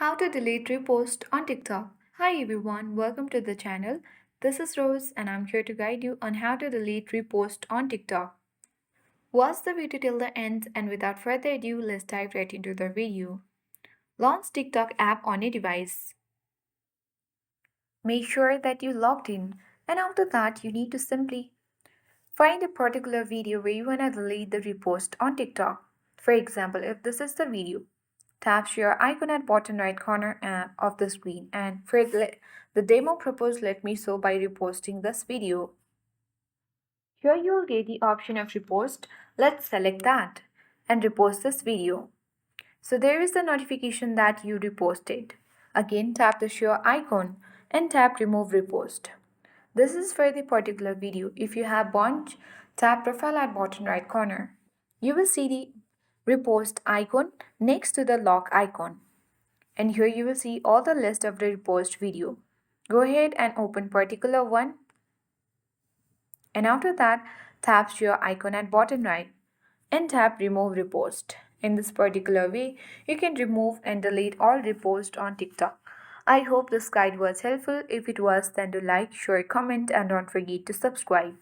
How to delete repost on TikTok. Hi everyone, welcome to the channel. This is Rose and I'm here to guide you on how to delete repost on TikTok. Watch the video till the end and without further ado, let's dive right into the video. Launch TikTok app on your device. Make sure that you logged in and after that you need to simply find a particular video where you want to delete the repost on TikTok. For example, if this is the video, tap share icon at bottom right corner of the screen and for the demo purpose let me show by reposting this video. Here you will get the option of repost. Let's select that and repost this video. So there is the notification that you reposted. Again tap the share icon and tap remove repost. This is for the particular video. If you have bunch, tap profile at bottom right corner. You will see the repost icon next to the lock icon. And here you will see all the list of the repost video. Go ahead and open particular one. And after that, tap share icon at bottom right and tap remove repost. In this particular way, you can remove and delete all reposts on TikTok. I hope this guide was helpful. If it was, then do like, share, comment and don't forget to subscribe.